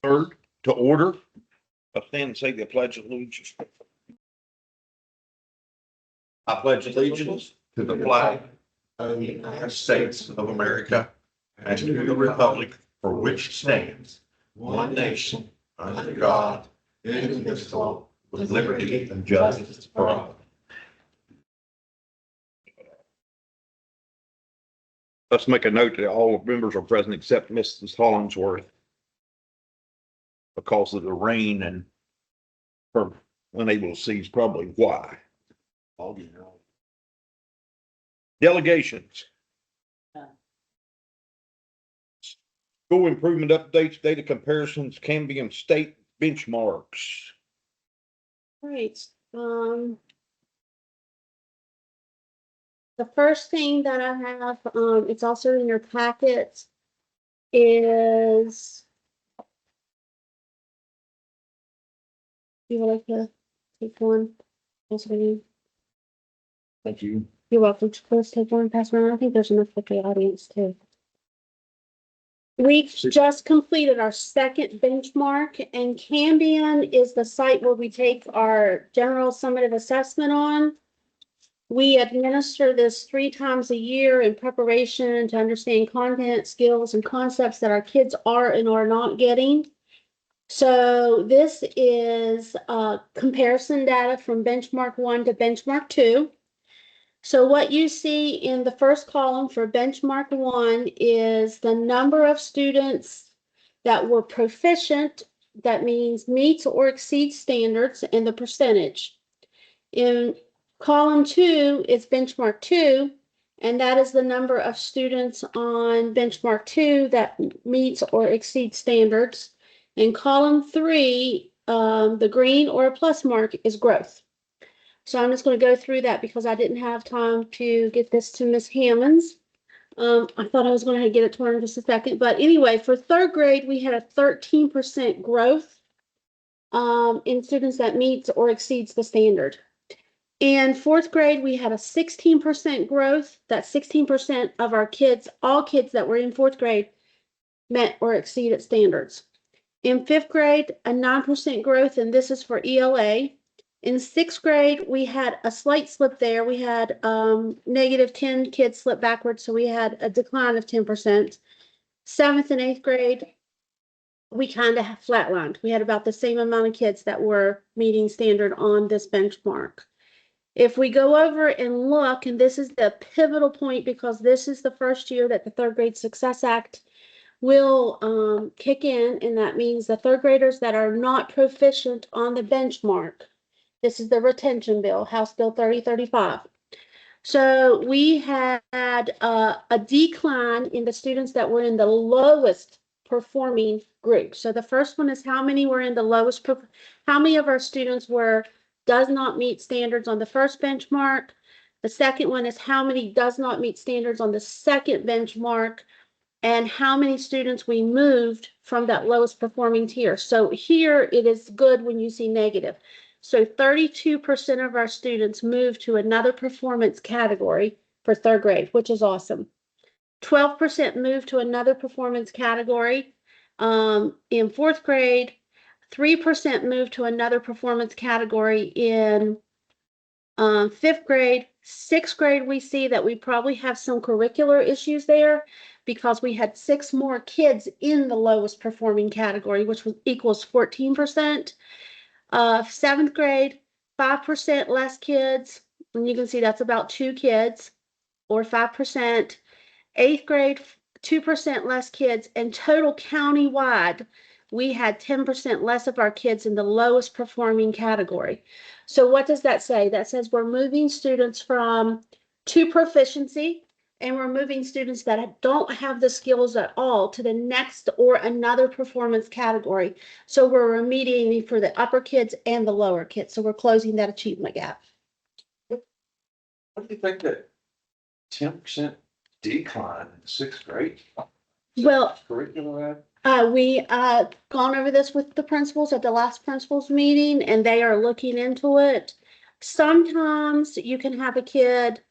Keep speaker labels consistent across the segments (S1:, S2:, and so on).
S1: Third, to order. Stand and say the pledge of allegiance. I pledge allegiance to the flag of the United States of America and to the republic for which it stands, one nation, under God, indivisible, with liberty and justice for all. Let's make a note that all members are present except Mrs. Hollingsworth because of the rain and her unable to see is probably why. Delegations. School improvement updates, data comparisons, Cambium state benchmarks.
S2: Right. The first thing that I have, it's also in your packet, is you would like to take one?
S1: Thank you.
S2: You're welcome to first take one, pass around. I think there's enough for the audience too. We just completed our second benchmark, and Cambium is the site where we take our general summative assessment on. We administer this 3 times a year in preparation to understand content, skills, and concepts that our kids are and are not getting. So this is comparison data from benchmark 1 to benchmark 2. So what you see in the first column for benchmark 1 is the number of students that were proficient, that means meets or exceeds standards, and the percentage. In column 2 is benchmark 2, and that is the number of students on benchmark 2 that meets or exceeds standards. In column 3, the green or a plus mark is growth. So I'm just going to go through that because I didn't have time to get this to Miss Hammonds. I thought I was going to get it to her in just a second. But anyway, for 3rd grade, we had a 13% growth in students that meets or exceeds the standard. In 4th grade, we had a 16% growth. That 16% of our kids, all kids that were in 4th grade, met or exceeded standards. In 5th grade, a 9% growth, and this is for ELA. In 6th grade, we had a slight slip there. We had negative 10 kids slip backwards, so we had a decline of 10%. 7th and 8th grade, we kind of flatlined. We had about the same amount of kids that were meeting standard on this benchmark. If we go over and look, and this is the pivotal point because this is the first year that the 3rd Grade Success Act will kick in, and that means the 3rd graders that are not proficient on the benchmark. This is the retention bill, House Bill 3035. So we had a decline in the students that were in the lowest performing group. So the first one is how many were in the lowest, how many of our students were does not meet standards on the first benchmark. The second one is how many does not meet standards on the second benchmark, and how many students we moved from that lowest performing tier. So here it is good when you see negative. So 32% of our students moved to another performance category for 3rd grade, which is awesome. 12% moved to another performance category in 4th grade. 3% moved to another performance category in 5th grade. 6th grade, we see that we probably have some curricular issues there because we had 6 more kids in the lowest performing category, which equals 14%. 7th grade, 5% less kids, and you can see that's about 2 kids, or 5%. 8th grade, 2% less kids, and total countywide, we had 10% less of our kids in the lowest performing category. So what does that say? That says we're moving students to proficiency, and we're moving students that don't have the skills at all to the next or another performance category. So we're remediating for the upper kids and the lower kids. So we're closing that achievement gap.
S1: What do you think that 10% decline in 6th grade?
S2: Well,
S1: Curriculum.
S2: we gone over this with the principals at the last principals meeting, and they are looking into it. Sometimes you can have a kid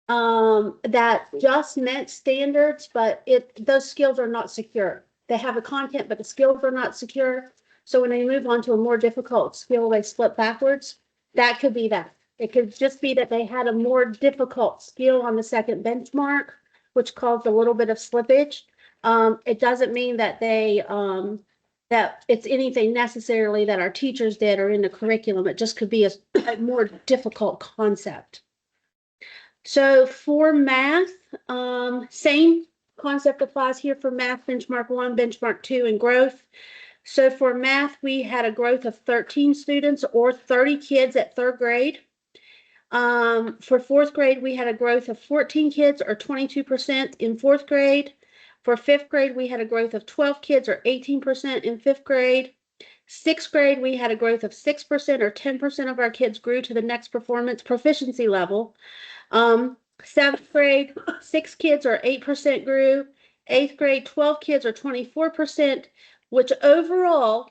S2: that just met standards, but those skills are not secure. they have the content, but the skills are not secure. So when they move on to a more difficult skill, they slip backwards. That could be that. It could just be that they had a more difficult skill on the second benchmark, which caused a little bit of slippage. It doesn't mean that that it's anything necessarily that our teachers did or in the curriculum. It just could be a more difficult concept. So for math, same concept applies here for math, benchmark 1, benchmark 2, and growth. So for math, we had a growth of 13 students or 30 kids at third grade. For fourth grade, we had a growth of 14 kids or 22% in fourth grade. For fifth grade, we had a growth of 12 kids or 18% in fifth grade. Sixth grade, we had a growth of 6% or 10% of our kids grew to the next performance proficiency level. Seventh grade, 6 kids or 8% grew. Eighth grade, 12 kids or 24%, which overall,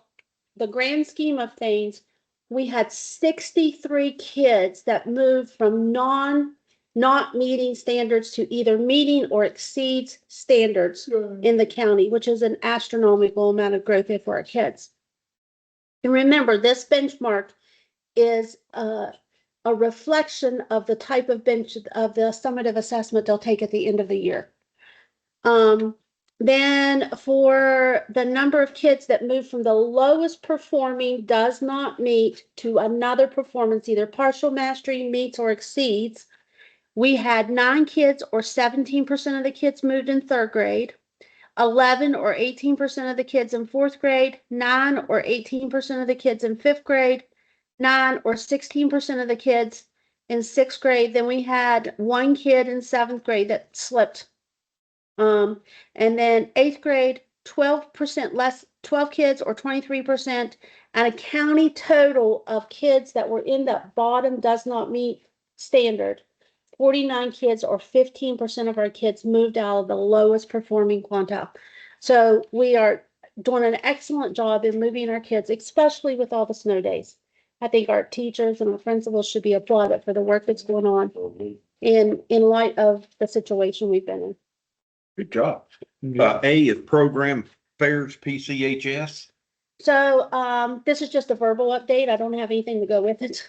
S2: the grand scheme of things, we had 63 kids that moved from not meeting standards to either meeting or exceeds standards in the county, which is an astronomical amount of growth for our kids. And remember, this benchmark is a reflection of the type of of the summative assessment they'll take at the end of the year. Then for the number of kids that move from the lowest performing does not meet to another performance, either partial mastery, meets, or exceeds, we had 9 kids or 17% of the kids moved in third grade, 11 or 18% of the kids in fourth grade, 9 or 18% of the kids in fifth grade, 9 or 16% of the kids in sixth grade. Then we had 1 kid in seventh grade that slipped. And then eighth grade, 12% less, 12 kids or 23%, and a county total of kids that were in that bottom does not meet standard. 49 kids or 15% of our kids moved out of the lowest performing quintile. So we are doing an excellent job in moving our kids, especially with all the snow days. I think our teachers and our principals should be applauded for the work that's going on in light of the situation we've been in.
S1: Good job. A is program fairs PCHS.
S2: So this is just a verbal update. I don't have anything to go with it.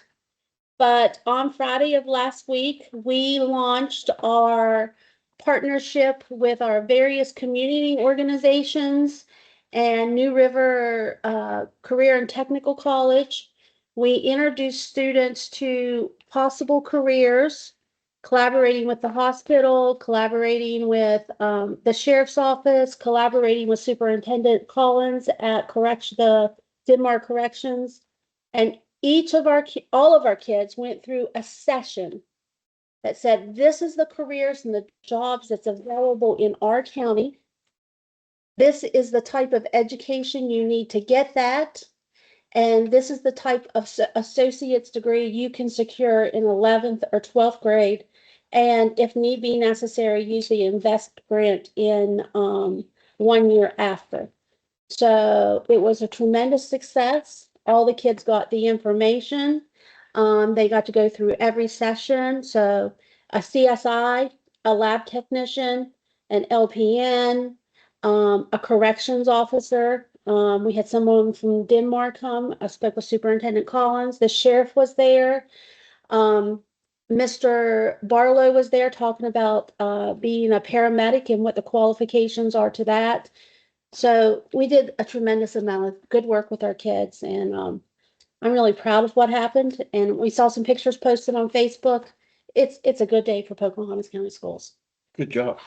S2: But on Friday of last week, we launched our partnership with our various community organizations and New River Career and Technical College. We introduced students to possible careers, collaborating with the hospital, collaborating with the sheriff's office, collaborating with Superintendent Collins at the Denmark Corrections. And all of our kids went through a session that said, this is the careers and the jobs that's available in our county. This is the type of education you need to get that. And this is the type of associate's degree you can secure in 11th or 12th grade. And if need be necessary, use the INVEST grant in 1 year after. So it was a tremendous success. All the kids got the information. They got to go through every session. So a CSI, a lab technician, an LPN, a corrections officer. We had someone from Denmark come. I spoke with Superintendent Collins. The sheriff was there. Mr. Barlow was there talking about being a paramedic and what the qualifications are to that. So we did a tremendous amount of good work with our kids, and I'm really proud of what happened. And we saw some pictures posted on Facebook. It's a good day for Pocahontas County Schools.
S1: Good job.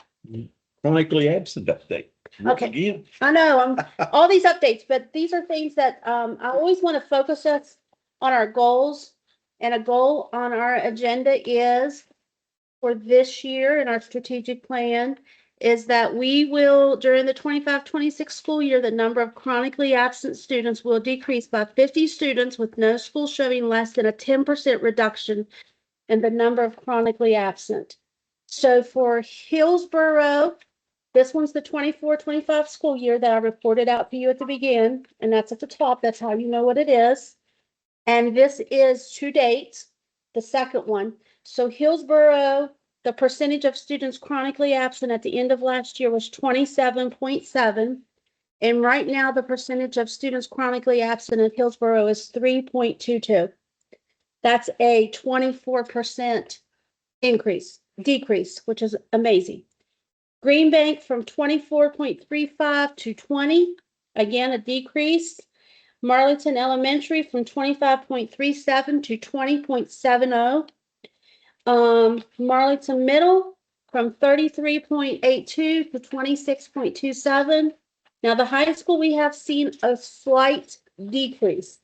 S1: Chronically absent update.
S2: Okay.
S1: Again.
S2: I know all these updates, but these are things that I always want to focus us on our goals. And a goal on our agenda is for this year in our strategic plan is that we will, during the 25-26 school year, the number of chronically absent students will decrease by 50 students, with no school showing less than a 10% reduction in the number of chronically absent. So for Hillsborough, this one's the 24-25 school year that I reported out to you at the beginning, and that's at the top. That's how you know what it is. And this is to date, the second one. So Hillsborough, the percentage of students chronically absent at the end of last year was 27.7. And right now, the percentage of students chronically absent in Hillsborough is 3.22. That's a 24% decrease, which is amazing. Green Bank from 24.35 to 20, again, a decrease. Marlington Elementary from 25.37 to 20.70. Marlington Middle from 33.82 to 26.27. Now, the high school, we have seen a slight increase.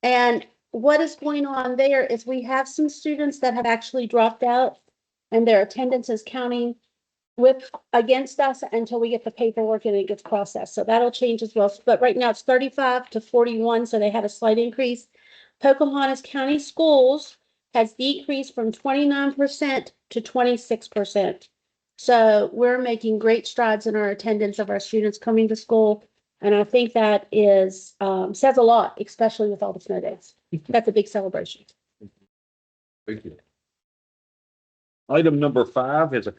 S2: And what is going on there is we have some students that have actually dropped out and their attendance is counting against us until we get the paperwork and it gets processed. So that'll change as well. But right now it's 35 to 41, so they had a slight increase. Pocahontas County Schools has decreased from 29% to 26%. So we're making great strides in our attendance of our students coming to school. And I think that is says a lot, especially with all the snow days. That's a big celebration.
S3: Thank you. Item number 5 is a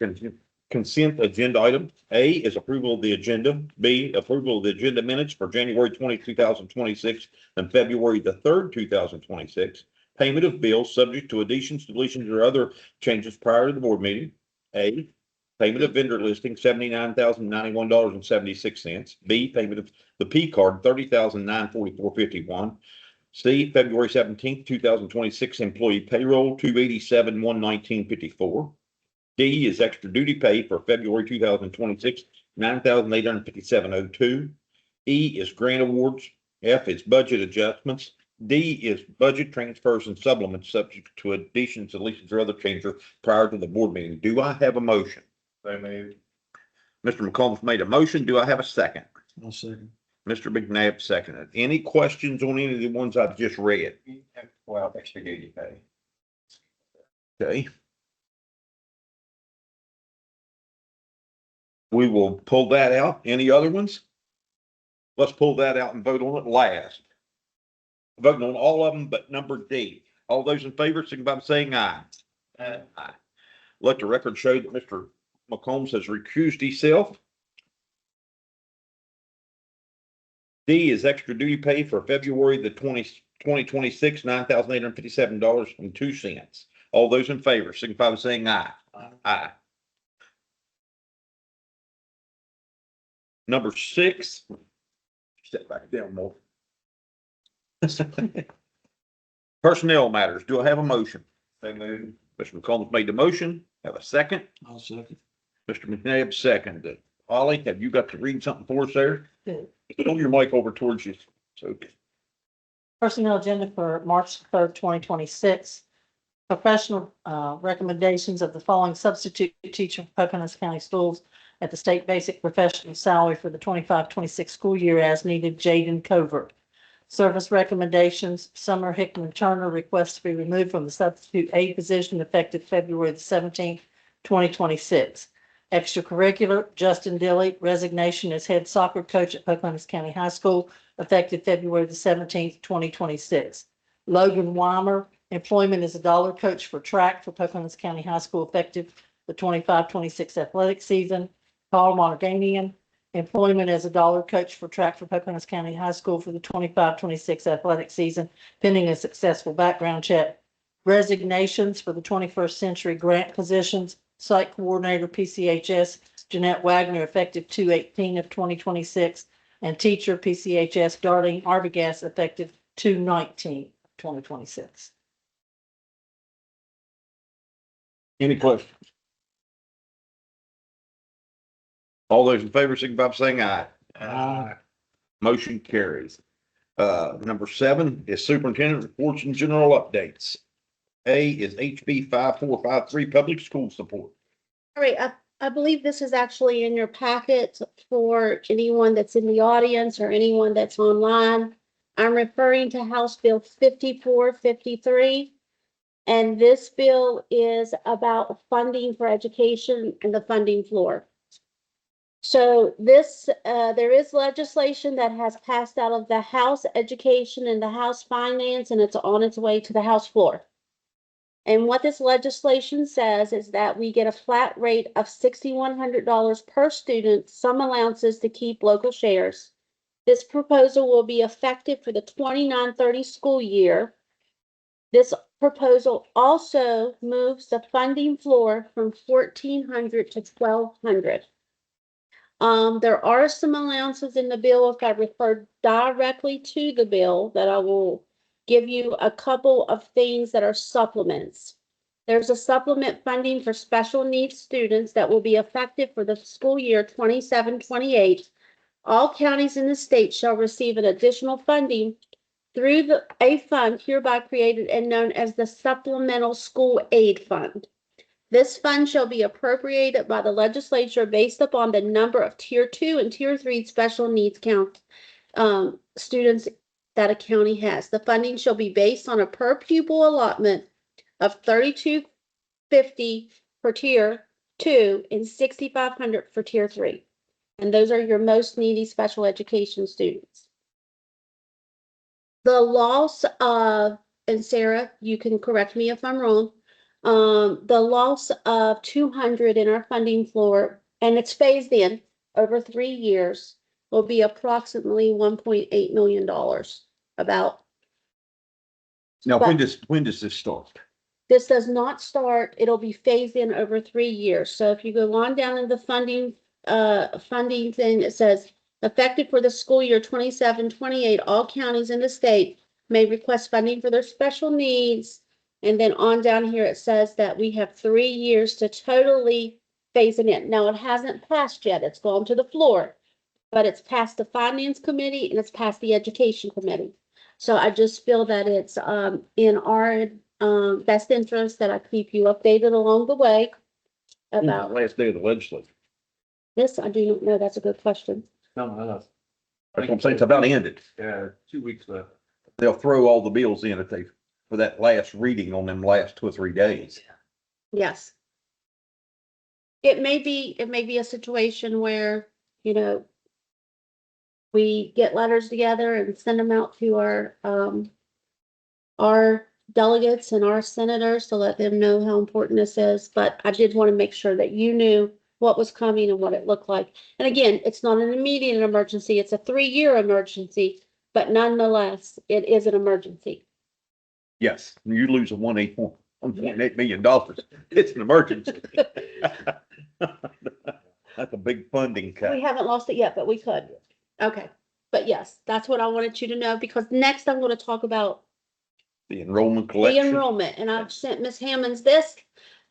S3: consent agenda item. A is approval of the agenda. B, approval of the agenda minutes for January 20, 2026 and February the 3rd, 2026. Payment of bills subject to additions, deletions, or other changes prior to the board meeting. A, payment of vendor listing, $79,091.76. B, payment of the P card, $30,944.51. C, February 17th, 2026 employee payroll, $287,119.54. D is extra duty pay for February 2026, $9,857.02. E is grant awards. F is budget adjustments. D is budget transfers and supplements subject to additions, deletions, or other changes prior to the board meeting. Do I have a motion?
S1: So moved.
S3: Mr. McCombs made a motion. Do I have a second?
S4: I'll second.
S3: Mr. McNabb seconded. Any questions on any of the ones I've just read?
S1: Well, extra duty pay.
S3: Okay. We will pull that out. Any other ones? Let's pull that out and vote on it last. Voting on all of them but number D. All those in favor, signify by saying aye. Aye. Let the record show that Mr. McCombs has recused himself. D is extra duty pay for February the 2026, $9,857.02. All those in favor, signify by saying aye. Aye. Number 6. Step back down more. Personnel matters. Do I have a motion?
S1: So moved.
S3: Mr. McCombs made the motion. Have a second?
S4: I'll second.
S3: Mr. McNabb seconded. Ollie, have you got to read something for us there?
S5: Good.
S3: Hold your mic over towards you. So,
S5: Personnel agenda for March 3rd, 2026. Professional recommendations of the following substitute teacher for Pocahontas County Schools at the state basic professional salary for the 25-26 school year as needed, Jaden Covert. Service recommendations, Summer Hickman Turner requests to be removed from the substitute aide position effective February the 17th, 2026. Extracurricular, Justin Dilly, resignation as head soccer coach at Pocahontas County High School effective February the 17th, 2026. Logan Weimer, employment as a dollar coach for track for Pocahontas County High School effective the 25-26 athletic season. Carl Marganian, employment as a dollar coach for track for Pocahontas County High School for the 25-26 athletic season, pending a successful background check. Resignations for the 21st century grant positions, site coordinator PCHS, Jeanette Wagner, effective 2/18 of 2026, and teacher PCHS Darlene Arbogast, effective 2/19 of 2026.
S3: any questions? All those in favor, signify by saying aye.
S4: Aye.
S3: Motion carries. Number 7 is superintendent reports and general updates. A is HB 5453, public school support.
S2: All right, I believe this is actually in your packet for anyone that's in the audience or anyone that's online. I'm referring to House Bill 5453. And this bill is about funding for education and the funding floor. So this, there is legislation that has passed out of the House Education and the House Finance, and it's on its way to the House floor. And what this legislation says is that we get a flat rate of $6,100 per student, some allowances to keep local shares. This proposal will be effective for the 29-30 school year. This proposal also moves the funding floor from 1,400 to 1,200. There are some allowances in the bill. If I refer directly to the bill, that I will give you a couple of things that are supplements. There's a supplement funding for special needs students that will be effective for the school year 27-28. All counties in the state shall receive an additional funding through a fund hereby created and known as the Supplemental School Aid Fund. This fund shall be appropriated by the legislature based upon the number of Tier 2 and Tier 3 special needs students that a county has. The funding shall be based on a per pupil allotment of $32.50 for Tier 2 and $6,500 for Tier 3. And those are your most needy special education students. The loss of, and Sarah, you can correct me if I'm wrong, the loss of 200 in our funding floor, and it's phased in over 3 years, will be approximately $1.8 million. About.
S3: Now,
S2: But-
S3: when does this start?
S2: This does not start, it'll be phased in over 3 years. So if you go on down in the funding thing, it says effective for the school year 27-28, all counties in the state may request funding for their special needs. And then on down here, it says that we have 3 years to totally phase it in. Now, it hasn't passed yet. It's gone to the floor, but it's passed the finance committee and it's passed the education committee. So I just feel that it's in our best interest that I keep you updated along the way about
S3: Last day of the legislature.
S2: this. I do not know. That's a good question.
S4: No.
S3: That's what I'm saying. It's about ended.
S4: Yeah, 2 weeks left.
S3: They'll throw all the bills in for that last reading on them last 2 or 3 days.
S2: Yes. It may be a situation where, we get letters together and send them out to our delegates and our senators to let them know how important this is. But I did want to make sure that you knew what was coming and what it looked like. And again, it's not an immediate emergency. It's a 3-year emergency, but nonetheless, it is an emergency.
S3: Yes, you lose a $1.8 million. It's an emergency. That's a big funding
S2: We
S3: cut.
S2: haven't lost it yet, but we could. Okay. But yes, that's what I wanted you to know, because next I'm going to talk about
S3: The enrollment
S2: the
S3: collection.
S2: enrollment, and I've sent Miss Hammond's this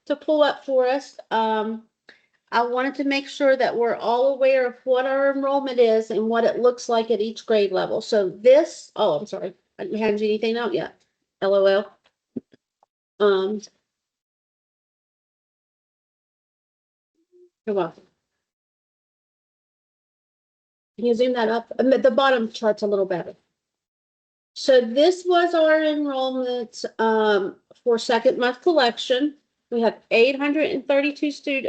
S2: to pull up for us. I wanted to make sure that we're all aware of what our enrollment is and what it looks like at each grade level. So this, oh, I'm sorry, I didn't hand you anything out yet. LOL. You're welcome. Can you zoom that up? The bottom chart's a little better. So this was our enrollment for second month collection. We have 833,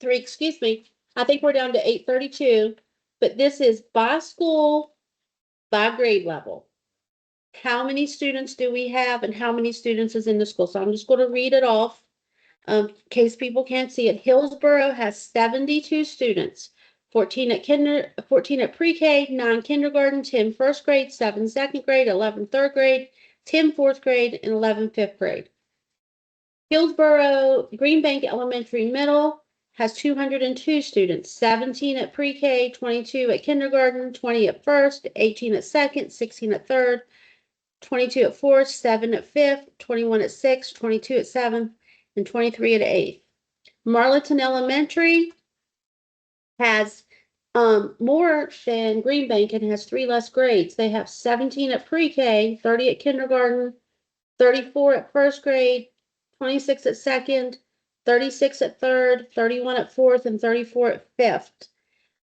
S2: excuse me. I think we're down to 832, but this is by school, by grade level. How many students do we have and how many students is in the school? So I'm just going to read it off in case people can't see it. Hillsborough has 72 students. 14 at pre-K, 9 kindergarten, 10 first grade, 7 second grade, 11 third grade, 10 fourth grade, and 11 fifth grade. Hillsborough Green Bank Elementary Middle has 202 students, 17 at pre-K, 22 at kindergarten, 20 at first, 18 at second, 16 at third, 22 at fourth, 7 at fifth, 21 at sixth, 22 at seventh, and 23 at eighth. Marlton Elementary has more than Green Bank and has 3 less grades. They have 17 at pre-K, 30 at kindergarten, 34 at first grade, 26 at second, 36 at third, 31 at fourth, and 34 at fifth.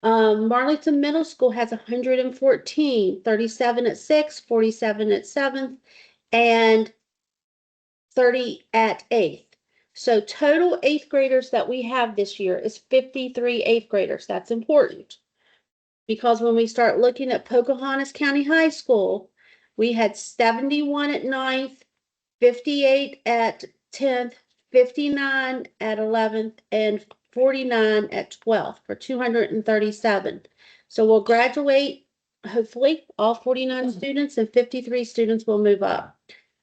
S2: Marlton Middle School has 114, 37 at sixth, 47 at seventh, and 30 at eighth. So total eighth graders that we have this year is 53 eighth graders. That's important, because when we start looking at Pocahontas County High School, we had 71 at ninth, 58 at 10th, 59 at 11th, and 49 at 12th for 237. So we'll graduate, hopefully, all 49 students, and 53 students will move up.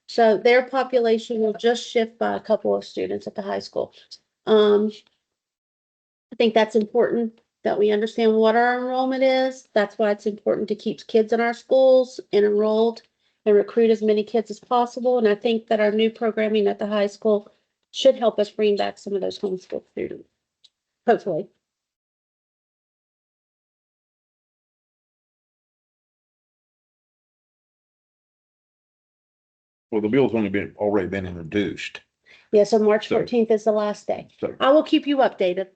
S2: So their population will just shift by a couple of students at the high school. I think that's important that we understand what our enrollment is. That's why it's important to keep kids in our schools and enrolled and recruit as many kids as possible. And I think that our new programming at the high school should help us bring back some of those homeschool students, hopefully.
S3: Well, the bill's already been introduced.
S2: Yeah, so March
S3: So-
S2: 14th is the last day.
S3: So
S2: I will keep you updated.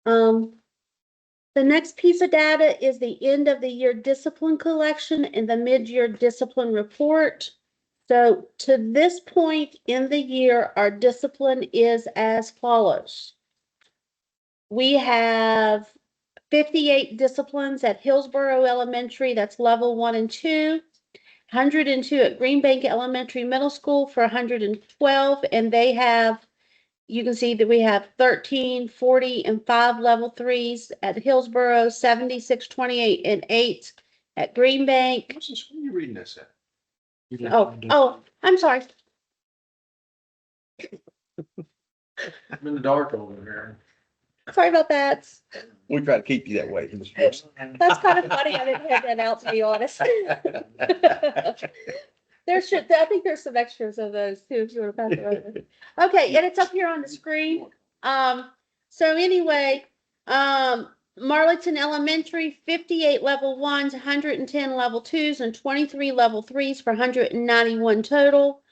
S2: The next piece of data is the end of the year discipline collection and the mid-year discipline report. So to this point in the year, our discipline is as follows. We have 58 disciplines at Hillsborough Elementary, that's level 1 and 2. 102 at Green Bank Elementary Middle School for 112, and they have, you can see that we have 13, 40, and 5 level 3s at Hillsborough, 76, 28, and 8 at Green Bank.
S1: What's this, where are you reading this at?
S2: Oh, I'm sorry.
S1: I'm in the dark over here.
S2: Sorry about that.
S3: we try to keep you that way.
S2: That's kind of funny. I didn't have that out, to be honest. I think there's some extras of those too, if you want to pass it over. Okay, and it's up here on the screen. So anyway, Marlington Elementary, 58 level 1s, 110 level 2s, and 23 level 3s for 191 total.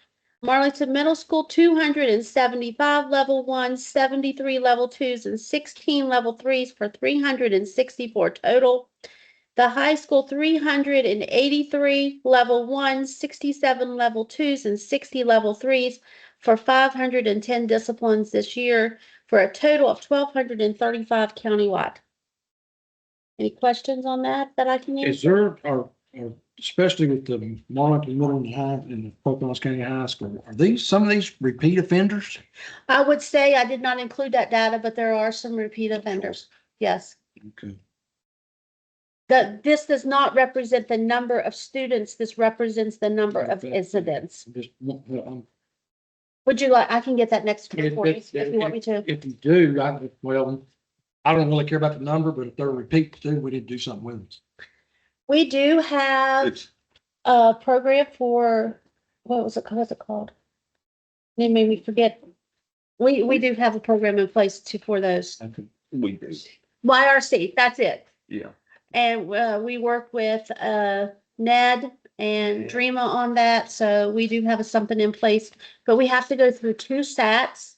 S2: Marlington Middle School, 275 level 1s, 73 level 2s, and 16 level 3s for 364 total. The high school, 383 level 1s, 67 level 2s, and 60 level 3s for 510 disciplines this year for a total of 1,235 countywide. Any questions on that I can
S4: Is
S2: answer?
S4: there, or especially with the Marlington Middle and High and the Pocahontas County High School, are these, some of these repeat offenders?
S2: I would say I did not include that data, but there are some repeat offenders. Yes.
S4: Okay.
S2: This does not represent the number of students. This represents the number of incidents.
S4: Just,
S2: Would you like, I can get that next one for you
S4: If-
S2: if you want me to.
S4: if you do, I don't really care about the number, but if they're repeat students, we need to do something with them.
S2: We do have
S3: It's,
S2: a program for, what's it called? It made me forget. We do have a program in place for those.
S3: we do,
S2: YRC, that's it.
S3: yeah.
S2: And we work with Ned and Dreama on that, so we do have something in place. But we have to go through 2 SATs,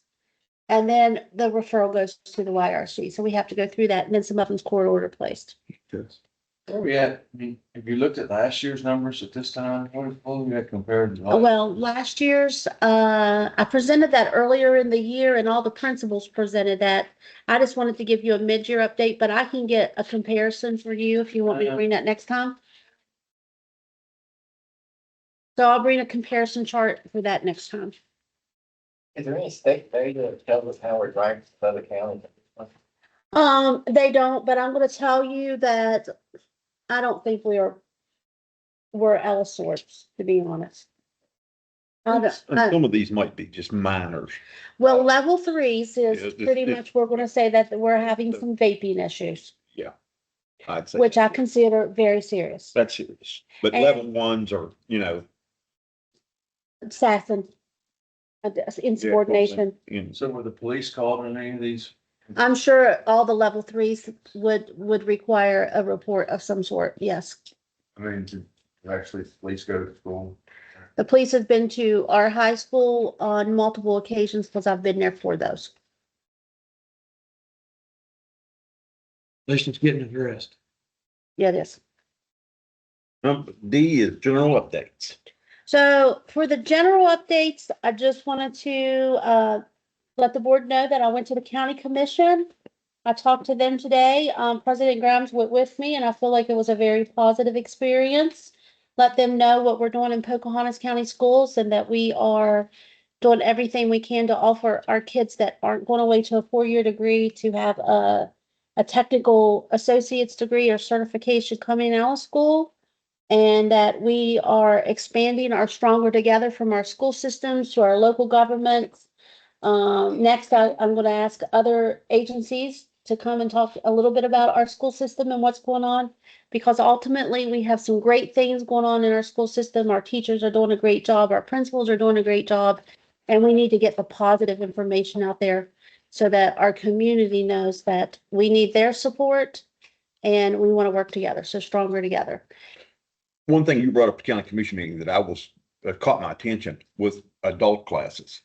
S2: and then the referral goes to the YRC. So we have to go through that, and then some of them's court order placed.
S6: Where we at? I mean, have you looked at last year's numbers at this time? What we got compared to?
S2: Well, last year's, I presented that earlier in the year, and all the principals presented that. I just wanted to give you a mid-year update, but I can get a comparison for you if you want me to bring that next time. So I'll bring a comparison chart for that next time.
S7: Is there any state data that tells us how we're ranked with other counties?
S2: They don't, but I'm gonna tell you that I don't think we're out of sorts, to be honest.
S3: And some of these might be just minors.
S2: Well, level 3s
S3: Yeah,
S2: is
S3: it's-
S2: pretty
S3: it's-
S2: much, we're gonna say that we're having some vaping issues,
S3: I'd say.
S2: which I consider very serious.
S3: That's serious. But
S2: And-
S3: level 1s are,
S2: Assassin. Insubordination.
S6: So were the police called in any of these?
S2: I'm sure all the level 3s would require a report of some sort, yes.
S6: I mean, to actually police go to school?
S2: The police have been to our high school on multiple occasions because I've been there for those.
S4: At least it's getting addressed.
S2: Yeah, it is.
S3: D is general updates.
S2: So for the general updates, I just wanted to let the board know that I went to the county commission. I talked to them today. President Grimes went with me, and I feel like it was a very positive experience. let them know what we're doing in Pocahontas County Schools and that we are doing everything we can to offer our kids that aren't going away to a four-year degree to have a technical associate's degree or certification coming out of school. And that we are expanding our Stronger Together from our school systems to our local governments. Next, I'm going to ask other agencies to come and talk a little bit about our school system and what's going on. Because ultimately, we have some great things going on in our school system. Our teachers are doing a great job. Our principals are doing a great job. And we need to get the positive information out there so that our community knows that we need their support and we want to work together. So Stronger Together.
S3: One thing you brought up at the county commission meeting that I was, that caught my attention was adult classes.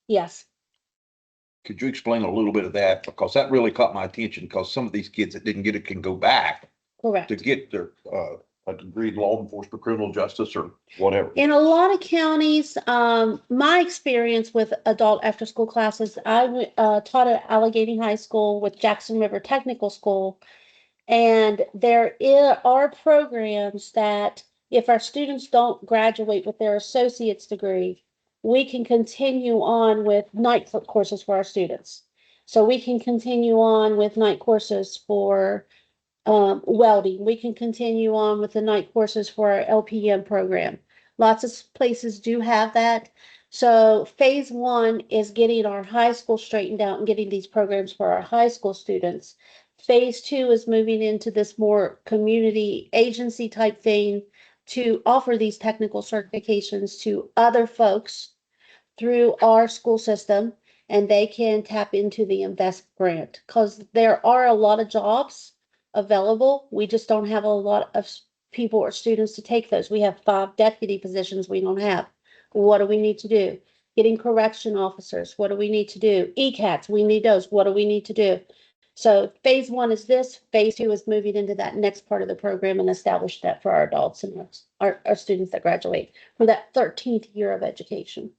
S2: Yes.
S3: Could you explain a little bit of that? Because that really caught my attention, because some of these kids that didn't get it can go back
S2: Correct.
S3: to get their, a degree in law enforcement, criminal justice, or whatever.
S2: In a lot of counties, my experience with adult after-school classes, I taught at Allegheny High School with Jackson River Technical School. And are programs that if our students don't graduate with their associate's degree, we can continue on with night courses for our students. So we can continue on with night courses for welding. We can continue on with the night courses for our LPM program. Lots of places do have that. So phase one is getting our high school straightened out and getting these programs for our high school students. Phase two is moving into this more community agency type thing to offer these technical certifications to other folks through our school system, and they can tap into the invest grant because there are a lot of jobs available. We just don't have a lot of people or students to take those. We have 5 deputy positions we don't have. What do we need to do? Getting correction officers. What do we need to do? ECATs, we need those. What do we need to do? So phase one is this. Phase two is moving into that next part of the program and establish that for our adults and our students that graduate for that 13th year of education.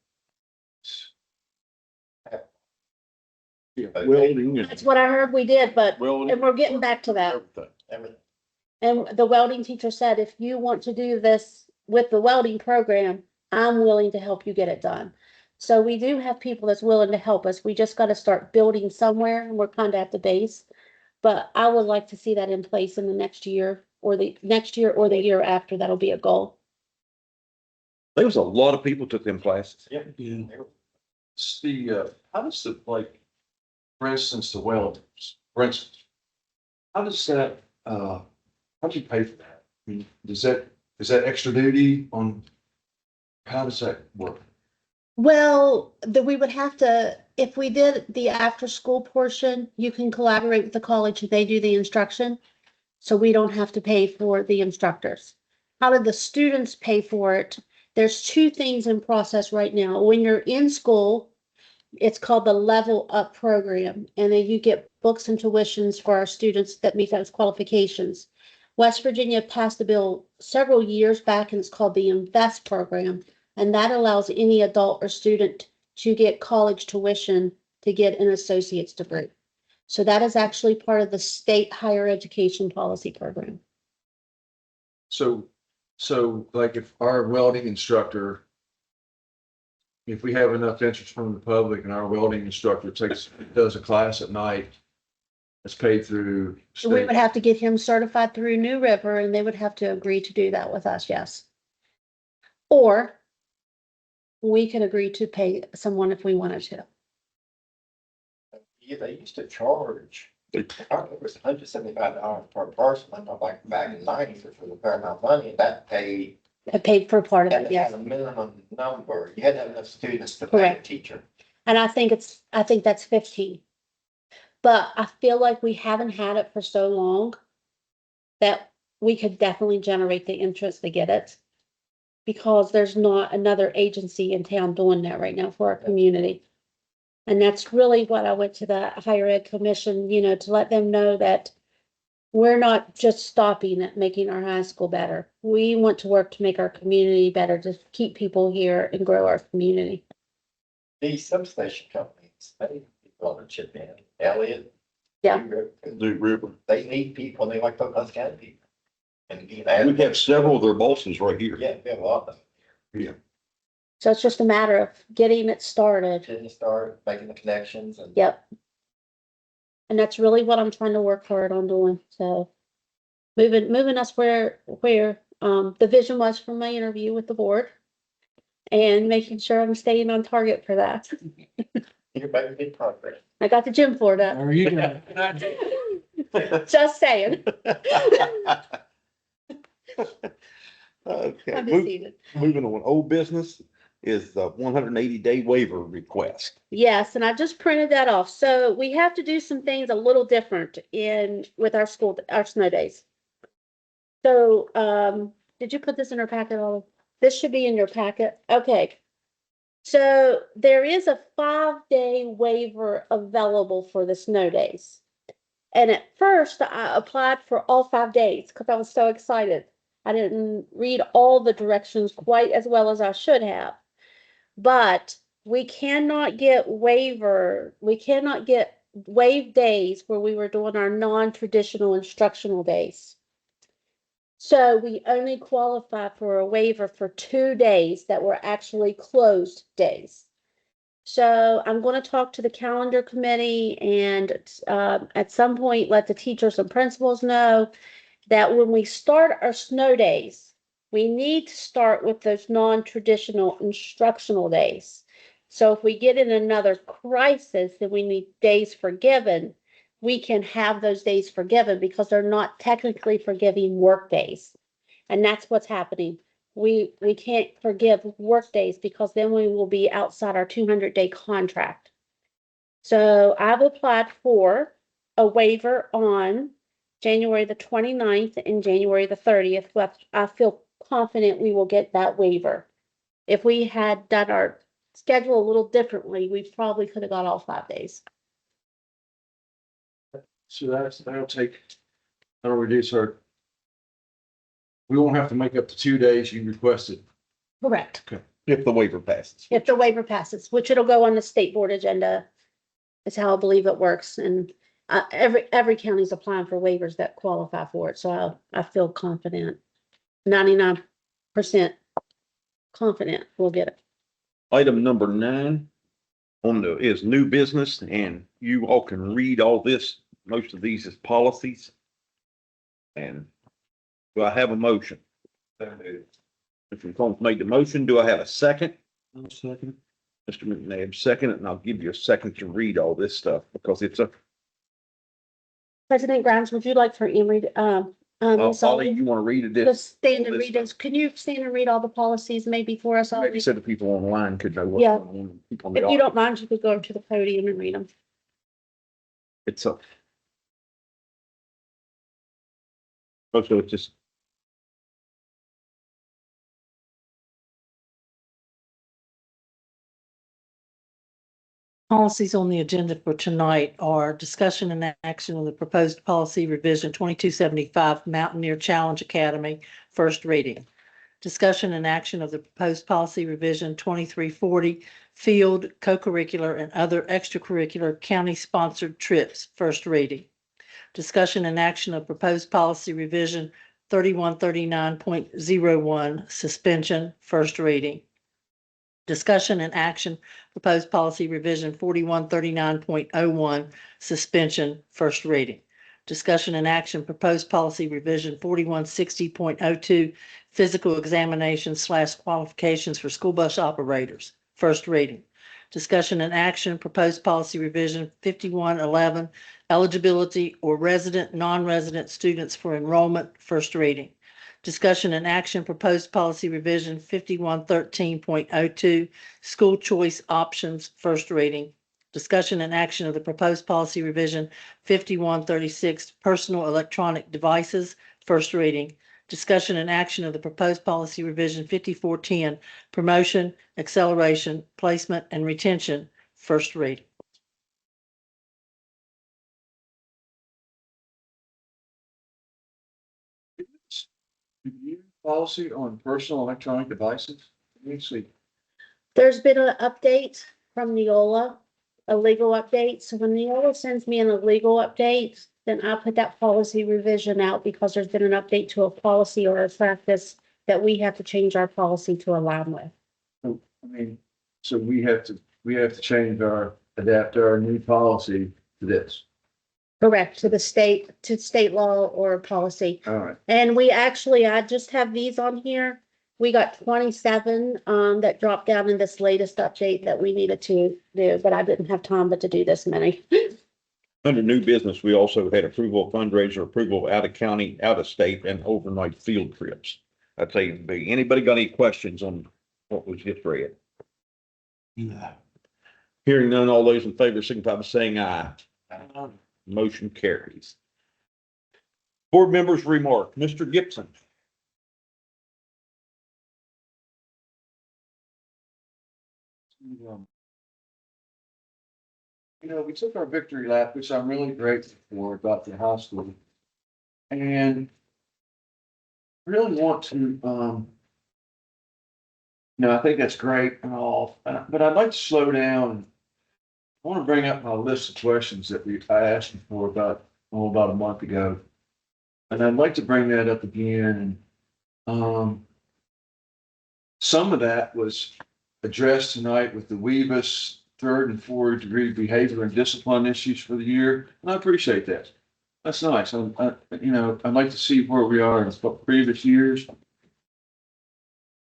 S3: Yeah, welding
S2: That's what I heard we did, but,
S3: welding.
S2: and we're getting back to that.
S3: Everything.
S7: Everything.
S2: And the welding teacher said, if you want to do this with the welding program, I'm willing to help you get it done. So we do have people that's willing to help us. We just got to start building somewhere and we're kind of at the base. But I would like to see that in place in the next year or the next year or the year after. That'll be a goal.
S3: There was a lot of people took them classes.
S4: Yeah.
S6: It's the, how does the, like, for instance, the welders, for instance, how does that, how do you pay for that? I mean, is that extra duty on, how does that work?
S2: Well, we would have to, if we did the after school portion, you can collaborate with the college and they do the instruction. So we don't have to pay for the instructors. How do the students pay for it? There's 2 things in process right now. When you're in school, it's called the Level Up program. And then you get books and tuitions for our students that meet those qualifications. West Virginia passed a bill several years back and it's called the Invest program. And that allows any adult or student to get college tuition to get an associate's degree. So that is actually part of the state higher education policy program.
S6: So like if our welding instructor, if we have enough interest from the public and our welding instructor does a class at night, it's paid through
S2: So we
S6: state.
S2: would have to get him certified through New River and they would have to agree to do that with us, yes. Or we could agree to pay someone if we wanted to.
S7: Yeah, they used to charge, I remember it was $175 per person, I'm not like back in the 90s, which was a fair amount of money, and that paid.
S2: I paid for part of
S7: And
S2: it,
S7: it had
S2: yes.
S7: a minimum number, you had to have enough students to pay a
S2: Correct.
S7: teacher.
S2: And I think that's 15. But I feel like we haven't had it for so long that we could definitely generate the interest to get it. Because there's not another agency in town doing that right now for our community. And that's really what I went to the higher ed commission, to let them know that we're not just stopping at making our high school better. We want to work to make our community better, to keep people here and grow our community.
S7: These substation companies, they want to chip in, Elliott.
S2: Yeah.
S7: New River,
S3: New River.
S7: they need people, and they like Pocahontas County people. And being asked.
S3: We have several of their bosses right here.
S7: Yeah, we have a lot of them.
S2: So it's just a matter of getting it started.
S7: Getting started, making the connections and.
S2: Yep. And that's really what I'm trying to work hard on doing, so. Moving us where, the vision was from my interview with the board. And making sure I'm staying on target for that.
S7: You're making good progress.
S2: I got the gym for that.
S4: There you go.
S2: Just saying.
S3: Okay,
S2: Have a seat.
S3: moving on, old business is the 180-day waiver request.
S2: Yes, and I just printed that off. So we have to do some things a little different with our snow days. So, did you put this in our packet? This should be in your packet. Okay. So there is a 5-day waiver available for the snow days. And at first I applied for all 5 days because I was so excited. I didn't read all the directions quite as well as I should have. But we cannot get waived days where we were doing our non-traditional instructional days. So we only qualify for a waiver for 2 days that were actually closed days. So I'm going to talk to the calendar committee and at some point let the teachers and principals know that when we start our snow days, we need to start with those non-traditional instructional days. So if we get in another crisis and we need days forgiven, we can have those days forgiven because they're not technically forgiving work days. And that's what's happening. We can't forgive work days because then we will be outside our 200-day contract. So I've applied for a waiver on January the 29th and January the 30th. But I feel confident we will get that waiver. If we had done our schedule a little differently, we probably could have got all 5 days.
S6: So that'll reduce we won't have to make up the 2 days you requested.
S2: Correct.
S3: If the waiver passes.
S2: If the waiver passes, which it'll go on the state board agenda, is how I believe it works. And every county's applying for waivers that qualify for it. So I feel confident, 99% confident we'll get it.
S3: Item number 9 is new business, and you all can read all this. Most of these is policies. And do I have a motion? Mr. McCombs made the motion. Do I have a second?
S4: Second.
S3: Mr. McNabb second, and I'll give you a second to read all this stuff because it's
S2: President Grimes, would you like for Emery,
S3: Ollie, you want to read it?
S2: just stand and read this? Can you stand and read all the policies maybe for us?
S3: Maybe
S2: Ollie?
S3: so the people online could know what's
S2: Yeah.
S3: going on. People on the
S2: If you don't mind, you could go to the podium and read them.
S3: It's also it's just
S5: Policies on the agenda for tonight are discussion and action on the proposed policy revision 2275 Mountaineer Challenge Academy, first reading. Discussion and action of the proposed policy revision 2340 field, co-curricular and other extracurricular county-sponsored trips, first reading. Discussion and action of proposed policy revision 3139.01 suspension, first reading. Discussion and action, proposed policy revision 4139.01 suspension, first reading. Discussion and action, proposed policy revision 4160.02 physical examination / qualifications for school bus operators, first reading. Discussion and action, proposed policy revision 5111 eligibility or resident, non-resident students for enrollment, first reading. Discussion and action, proposed policy revision 5113.02 school choice options, first reading. Discussion and action of the proposed policy revision 5136 personal electronic devices, first reading. Discussion and action of the proposed policy revision 5410 promotion, acceleration, placement, and retention, first reading.
S6: Policy on personal electronic devices? Let me see.
S2: There's been an update from Neola, a legal update. So when Neola sends me an illegal update, then I put that policy revision out because there's been an update to a policy or a practice that we have to change our policy to align with.
S6: I mean, so we have to change adapt our new policy to this.
S2: Correct, to state law or policy.
S6: All right.
S2: And we actually, I just have these on here. We got 27, that dropped down in this latest update that we needed to do, but I didn't have time but to do this many.
S3: Under new business, we also had approval of fundraiser, approval of out of county, out of state and overnight field trips. That's A and B. Anybody got any questions on what was just read?
S4: Yeah.
S3: Hearing none, all those in favor signify by saying aye. Motion carries. Board members remark, Mr. Gibson.
S6: You know, we took our victory lap, which I'm really grateful for about the high school. And really want to, I think that's great and all, but I'd like to slow down. I want to bring up my list of questions that I asked you for about a month ago. And I'd like to bring that up again. And some of that was addressed tonight with the WEBUS 3rd and 4th degree behavior and discipline issues for the year. And I appreciate that. That's nice. I'd like to see where we are in previous years.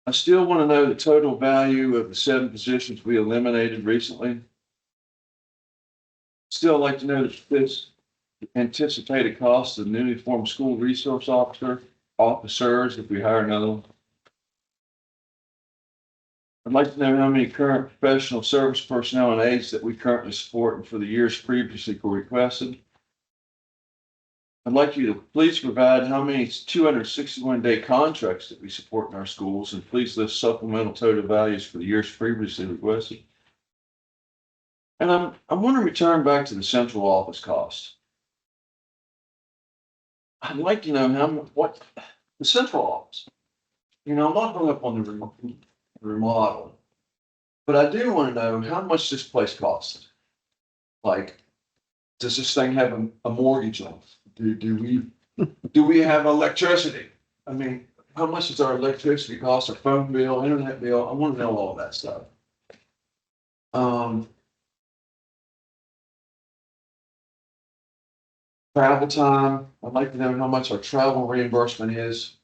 S6: I still want to know the total value of the 7 positions we eliminated recently. Still like to know this anticipated cost of newly formed school resource officers if we hire another one. I'd like to know how many current professional service personnel and aides that we currently support and for the years previously requested. I'd like you to please provide how many 261-day contracts that we support in our schools, and please list supplemental total values for the years previously requested. And I want to return back to the central office costs. I'd like to know what the central office. I'm not hung up on the remodel, but I do want to know how much this place costs. Like, does this thing have a mortgage on it? Do we have electricity? I mean, how much does our electricity cost, our phone bill, internet bill? I want to know all that stuff. Travel time, I'd like to know how much our travel reimbursement is.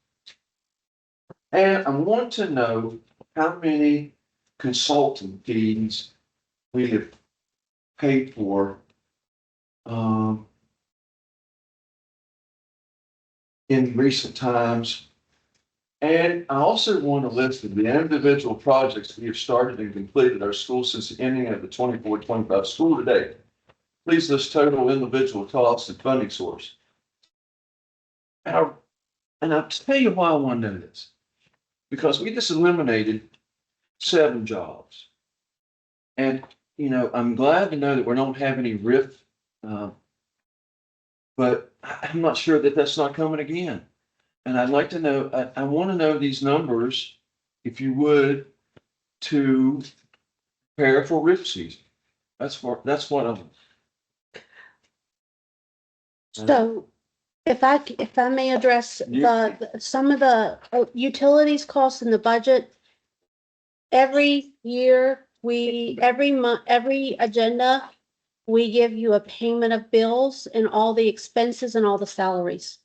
S6: And I want to know how many consulting fees we have paid for in recent times. And I also want a list of the individual projects we have started and completed our school since the ending of the 24-25 school to date. Please list total individual costs and funding source. And I'll tell you why I want to know this. Because we just eliminated 7 jobs. And, I'm glad to know that we don't have any RIF, but I'm not sure that that's not coming again. And I'd like to know, I want to know these numbers, if you would, to prepare for RIF season. That's what I'm.
S2: So if I may address some of the utilities costs in the budget. Every year, every month, every agenda, we give you a payment of bills and all the expenses and all the salaries.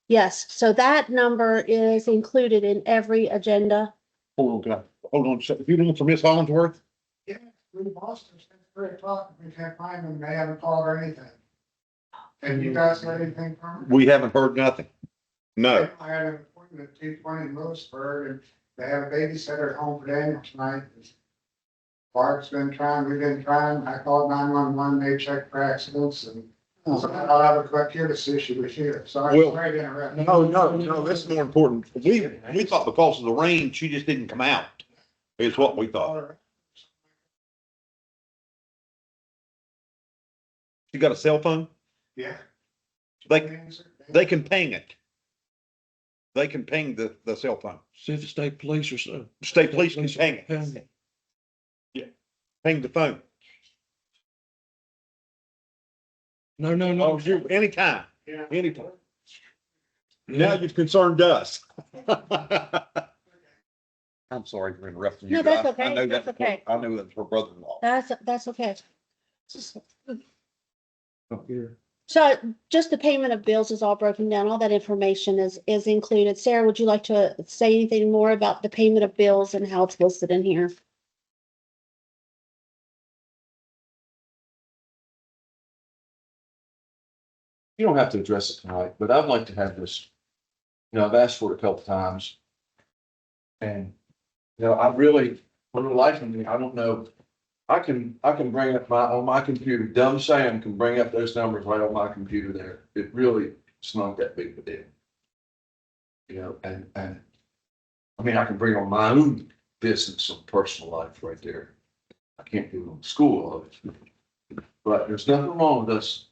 S2: Yes, so that number is included in every agenda.
S3: Hold on a second. If you looking for Miss Hollingsworth?
S8: Yeah, we lost her since 3 o'clock. We can't find them. They haven't called or anything. And you guys heard anything from her?
S3: We haven't heard nothing. No.
S8: I had an appointment at 2:20 in Lewisburg, and they have a babysitter at home for Daniel tonight. Barb's been trying, we've been trying. I called 911, they checked for accidents, and so I'll have a gratuitous issue with you. Sorry,
S3: Well,
S8: sorry to interrupt.
S3: No, that's more important. We thought because of the rain, she just didn't come out. Is what we thought. She got a cell phone?
S8: Yeah.
S3: They can ping it. They can ping the cell phone.
S4: See if the state police or so.
S3: State police can ping it. Yeah, ping the phone.
S4: No, no,
S3: Oh,
S4: no.
S3: you, anytime,
S8: Yeah.
S3: anytime. Now you've concerned us. I'm sorry for interrupting you.
S2: No,
S3: but
S2: that's
S3: I
S2: okay,
S3: know
S2: that's
S3: that's
S2: okay.
S3: I know that's her brother-in-law.
S2: That's okay.
S4: Up here.
S2: So just the payment of bills is all broken down. All that information is included. Sarah, would you like to say anything more about the payment of bills and how it's listed in here?
S6: You don't have to address it tonight, but I'd like to have this. I've asked for it a couple times. And, I really, for the life of me, I don't know. I can bring up on my computer, dumb Sam can bring up those numbers right on my computer there. It really, it's not that big of a deal. And I mean, I can bring on my own business and personal life right there. I can't do it on school, but there's nothing wrong with us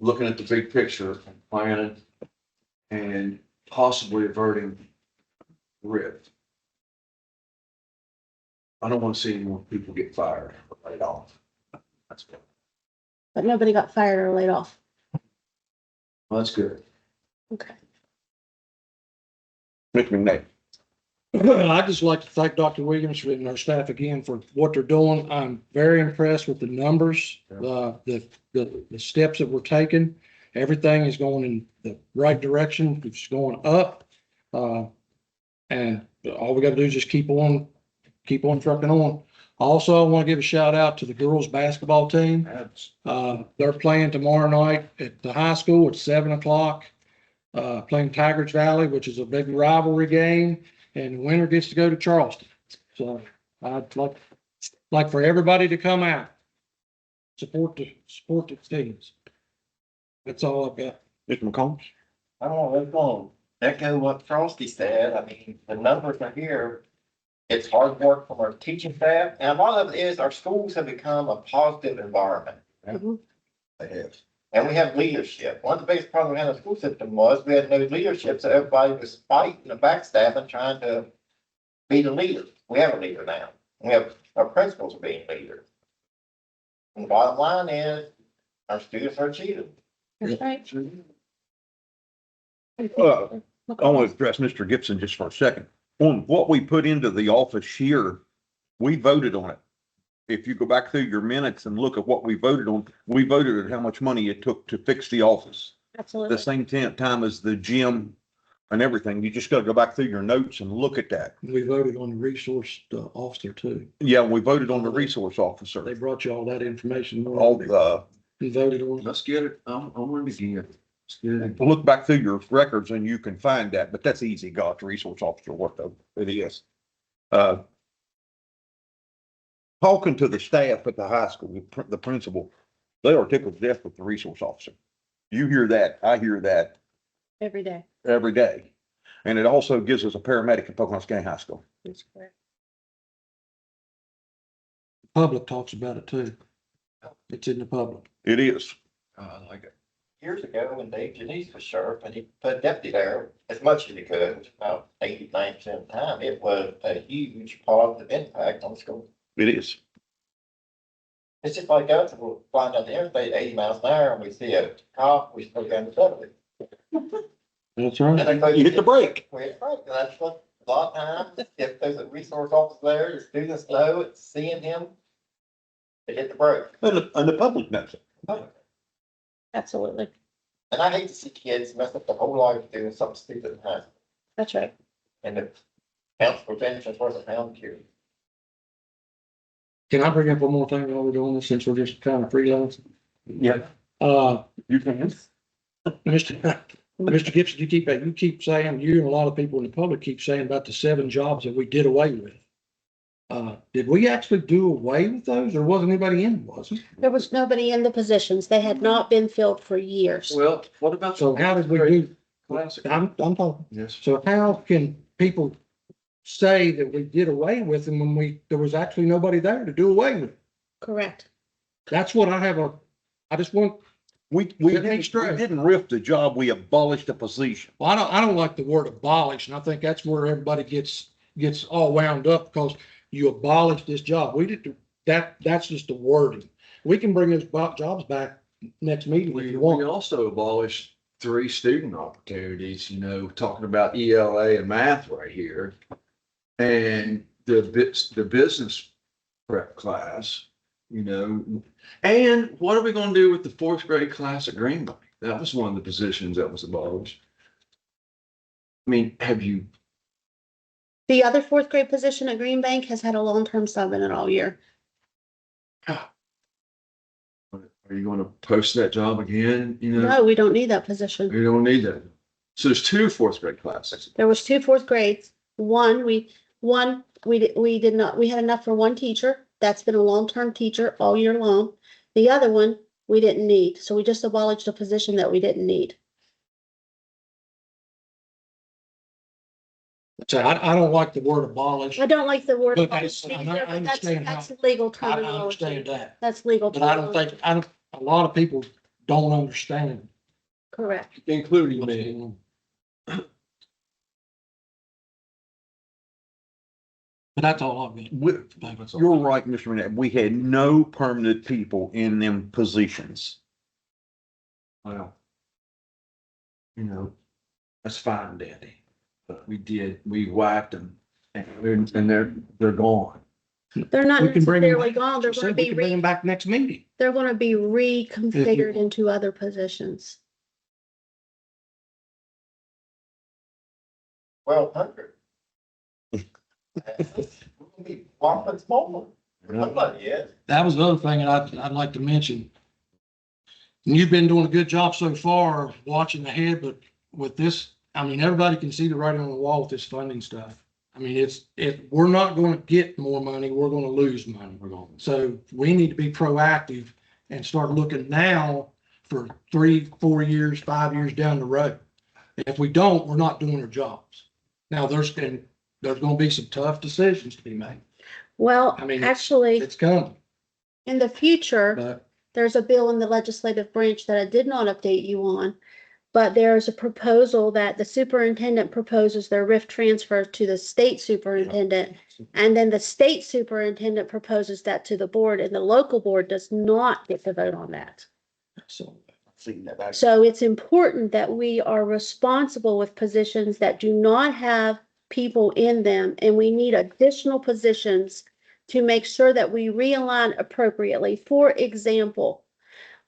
S6: looking at the big picture and planning and possibly averting rift. I don't want to see any more people get fired or laid off. That's good.
S2: But nobody got fired or laid off.
S6: Well, that's good.
S2: Okay.
S3: Mr. McNabb.
S4: I'd just like to thank Dr. Williams and our staff again for what they're doing. I'm very impressed with the numbers, the steps that we're taking. Everything is going in the right direction. It's going up. And all we got to do is just keep on trucking on. Also, I want to give a shout out to the girls basketball team. They're playing tomorrow night at the high school at 7:00. Playing Tigers Valley, which is a big rivalry game, and the winner gets to go to Charleston. So I'd like for everybody to come out, support the teams. That's all I've got.
S3: Mr. McCombs.
S7: I don't know, it's going to echo what Frosty said. I mean, the numbers are here. It's hard work from our teaching staff, and a lot of it is our schools have become a positive environment.
S2: Mhm.
S7: They have. And we have leadership. One of the biggest problems we had in the school system was we had no leadership, so everybody was fighting and backstabbing, trying to be the leader. We have a leader now. We have, our principals are being leaders. And the bottom line is, our students are achieving.
S2: That's right.
S3: I want to address Mr. Gibson just for a second. On what we put into the office here, we voted on it. If you go back through your minutes and look at what we voted on, we voted at how much money it took to fix the office.
S2: Absolutely.
S3: The same time as the gym and everything. You just got to go back through your notes and look at that.
S4: We voted on the resource officer too.
S3: Yeah, we voted on the resource
S4: They
S3: officer.
S4: brought you all that information.
S3: All the,
S4: You voted on it.
S6: Let's get it. I'm willing to get it. Let's get it.
S3: look back through your records and you can find that, but that's easy, got the resource officer, what it is. Talking to the staff at the high school, the principal, they are tickled to death with the resource officer. You hear that, I hear that
S2: Every day.
S3: every day. And it also gives us a paramedic at Pocahontas County High School.
S2: That's correct.
S4: Public talks about it too. It's in the public.
S3: It is.
S6: I like it.
S7: Years ago, when Dave Janice was sheriff, and he put a deputy there as much as he could, which about 80-90% of the time, it was a huge positive impact on the school.
S3: It is.
S7: It's just like us, we're flying down the interstate at 80 miles an hour, and we see a cop, we slow down to 70.
S4: That's
S7: And
S4: right.
S7: they go,
S3: You hit the brake.
S7: We hit the brake, and that's what, a lot of times, if there's a resource officer there, the students know it's seeing him, they hit the brake.
S3: And the public knows it.
S2: Absolutely.
S7: And I hate to see kids mess up their whole life doing something stupid in high school.
S2: That's right.
S7: And the counts prevention is worth a pound cure.
S4: Can I bring up one more thing while we're doing this, since we're just kind of freelancing?
S3: Yeah. You can.
S4: Mr. Gibson, you keep saying, you and a lot of people in the public keep saying about the 7 jobs that we did away with. Did we actually do away with those? There wasn't anybody in, was it?
S2: There was nobody in the positions. They had not been filled for years.
S6: Well, what about?
S4: So how did we do?
S6: Classic.
S4: I'm talking.
S6: Yes.
S4: So how can people say that we did away with them when there was actually nobody there to do away with it?
S2: Correct.
S4: That's what I just want,
S3: We
S4: Get me straight.
S3: didn't riff the job, we abolished the position.
S4: well, I don't like the word abolish, and I think that's where everybody gets all wound up, because you abolished this job. We did, that's just the wording. We can bring those jobs back next meeting if
S6: We,
S4: you
S6: we
S4: want.
S6: also abolished 3 student opportunities, talking about ELA and math right here. And the business prep class, and what are we gonna do with the 4th grade class at Green Bay? That was one of the positions that was abolished. I mean, have you,
S2: The other fourth grade position at Green Bank has had a long-term sub in it all year.
S6: are you gonna post that job again?
S2: No, we don't need that position.
S6: You don't need that. So there's 2 4th grade classes.
S2: There was 2 fourth grades. We did not, we had enough for 1 teacher. That's been a long-term teacher all year long. The other one, we didn't need. So we just abolished a position that we didn't need.
S4: So I don't like the word abolish.
S2: I don't like the word
S4: But
S2: abolish
S4: I
S2: either, but
S4: understand
S2: that's legal
S4: I
S2: terminology.
S4: understand that,
S2: That's legal
S4: but I don't
S2: terminology.
S4: think, a lot of people don't understand.
S2: Correct.
S6: Including
S4: what's
S6: me.
S4: going on. But that's all I've got.
S3: You're right, Mr. Renee. We had no permanent people in them positions.
S6: Well, that's fine, Danny. But we whacked them and they're gone.
S2: They're not
S4: We can bring them
S2: necessarily
S4: back.
S2: gone. They're
S4: She
S2: going to
S4: said we
S2: be
S4: can bring them back next meeting.
S2: they're going to be reconfigured into other positions.
S7: 1,200. We're gonna be whopping smaller. Somebody is.
S4: That was the other thing that I'd like to mention. And you've been doing a good job so far watching ahead, but with this, everybody can see the writing on the wall with this funding stuff. We're not going to get more money, we're going to lose money. So we need to be proactive and start looking now for 3, 4 years, 5 years down the road. If we don't, we're not doing our jobs. Now, there's going to be some tough decisions to be made.
S2: Well, actually,
S4: It's coming,
S2: in the future,
S4: but
S2: there's a bill in the legislative branch that I did not update you on. But there's a proposal that the superintendent proposes their RIF transfer to the state superintendent. And then the state superintendent proposes that to the board, and the local board does not get to vote on that.
S4: so.
S2: So it's important that we are responsible with positions that do not have people in them, and we need additional positions to make sure that we realign appropriately. For example,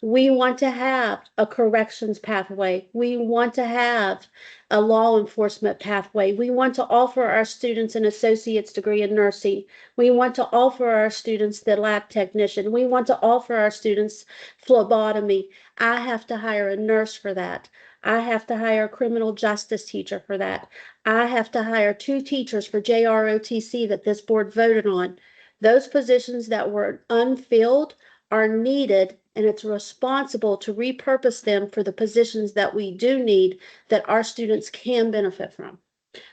S2: we want to have a corrections pathway. We want to have a law enforcement pathway. We want to offer our students an associate's degree in nursing. We want to offer our students the lab technician. We want to offer our students phlebotomy. I have to hire a nurse for that. I have to hire a criminal justice teacher for that. I have to hire 2 teachers for JROTC that this board voted on. Those positions that were unfilled are needed, and it's responsible to repurpose them for the positions that we do need that our students can benefit from.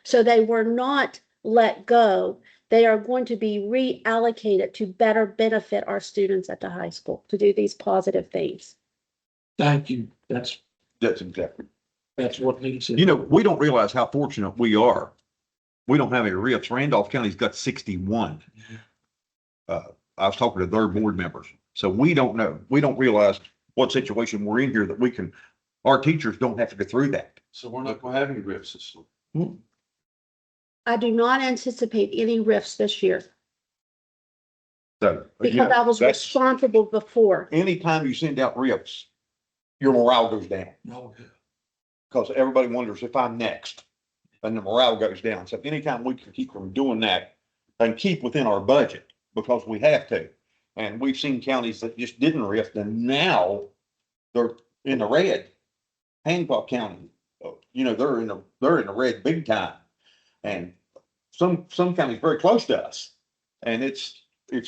S2: So they were not let go. They are going to be reallocated to better benefit our students at the high school to do these positive things.
S4: Thank you. That's
S3: exactly.
S4: what needs to.
S3: We don't realize how fortunate we are. We don't have any RIFs. Randolph County's got 61. I was talking to their board members. So we don't know. We don't realize what situation we're in here that our teachers don't have to go through that.
S6: So we're not gonna have any RIF system.
S2: I do not anticipate any rifts this year
S3: So.
S2: because I was
S3: that's-
S2: responsible before.
S3: Anytime you send out RIFs, your morale goes down
S4: No,
S3: because everybody wonders if I'm next and the morale goes down. So anytime we can keep from doing that and keep within our budget because we have to. And we've seen counties that just didn't RIF and now they're in the red. Hancock County, they're in the red big time. And some counties very close to us. And it's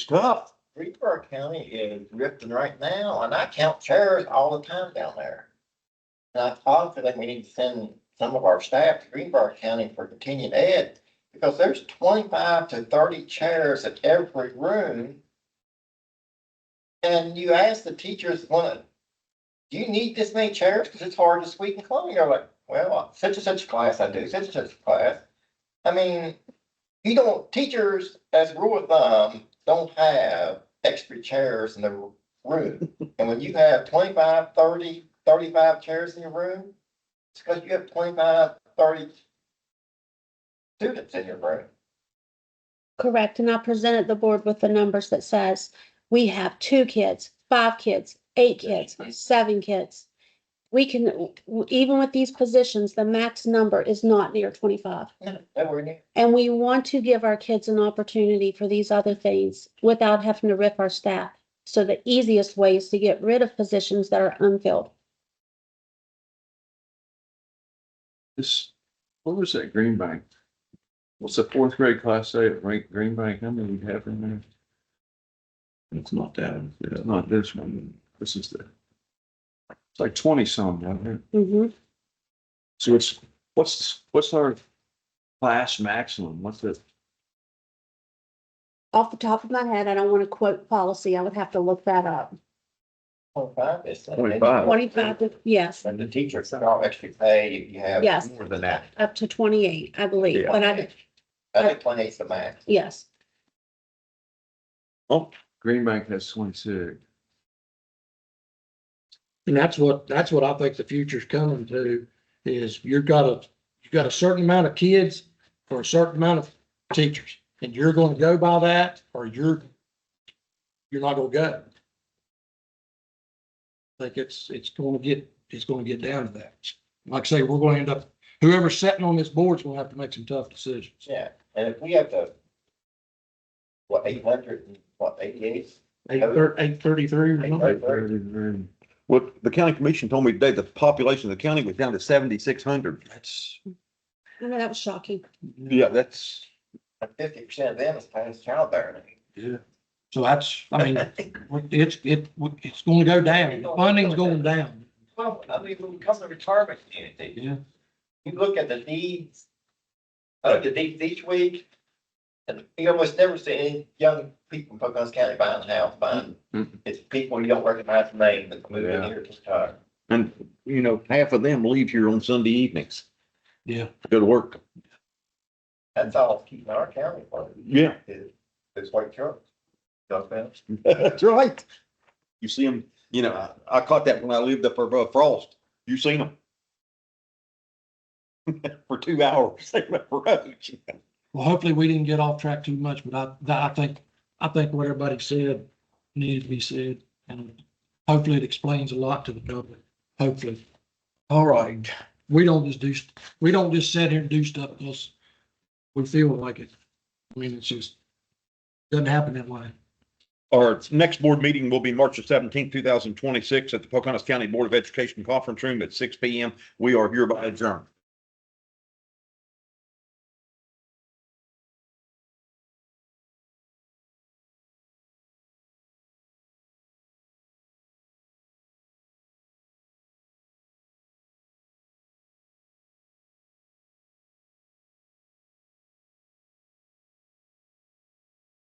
S3: tough.
S7: Greensboro County is drifting right now, and I count chairs all the time down there. And I thought that we need to send some of our staff to Greensboro County for continuing ed, because there's 25 to 30 chairs at every room. And you ask the teachers, do you need this many chairs? Because it's hard to sweep and clean. They're like, well, such and such a class I do, such and such a class. Teachers, as a rule of thumb, don't have extra chairs in their room. And when you have 25, 30, 35 chairs in your room, it's because you have 25, 30 students in your room.
S2: Correct, and I presented the board with the numbers that says we have 2 kids, 5 kids, 8 kids, 7 kids. We can, even with these positions, the max number is not near 25.
S7: Nowhere near.
S2: And we want to give our kids an opportunity for these other things without having to rip our staff. So the easiest way is to get rid of positions that are unfilled.
S6: This, what was that Green Bank? What's the fourth grade class say at Green Bank? How many we have in there?
S3: It's not that.
S6: It's not this one. This is the, it's like 20 some down there.
S2: Mhm.
S6: So it's, what's our class maximum? What's the,
S2: Off the top of my head, I don't want to quote policy. I would have to look that up.
S7: 25 is.
S6: 25.
S2: 25, yes,
S7: And the teachers are extra pay if you have.
S2: yes,
S3: More than that.
S2: up to 28, I believe,
S3: Yeah.
S2: but
S7: I think 28 is the max.
S2: yes.
S3: Oh,
S6: Green Bank has 26.
S4: And that's what I think the future's coming to, is you've got a certain amount of kids for a certain amount of teachers. And you're gonna go by that, or you're not gonna go. I think it's gonna get down to that. Like I say, we're gonna end up, whoever's sitting on this board's gonna have to make some tough decisions.
S7: Yeah, and if we have to, what, 800 and what, 88?
S4: 833 or something.
S6: 33.
S3: well, the county commission told me today the population of the county was down to 7,600.
S4: That's,
S2: I know that was shocking.
S3: Yeah, that's,
S7: 50% of them is past childbearing.
S6: Yeah.
S4: so that's, I mean, it's gonna go down. The funding's going down.
S7: Well, I mean, when it comes to retirement community.
S4: Yeah.
S7: You look at the needs, each week, and you almost never see any young people in Pocahontas County buying a house, it's people you don't recognize the name that move in here to retire.
S3: and half of them leave here on Sunday evenings
S4: Yeah.
S3: to go to work.
S7: That's all keeping our county for
S3: Yeah,
S7: is white trucks.
S3: that's right. You see them, I caught that when I lived up above Frost. You seen them? For 2 hours, they went for roads.
S4: Well, hopefully we didn't get off track too much, but I think what everybody said needed to be said. And hopefully it explains a lot to the public. Hopefully. All right. We don't just sit here and do stuff because we feel like it. I mean, it's just, doesn't happen that way.
S3: Our next board meeting will be March the 17th, 2026 at the Pocahontas County Board of Education Conference Room at 6 p.m. We are hereby adjourned.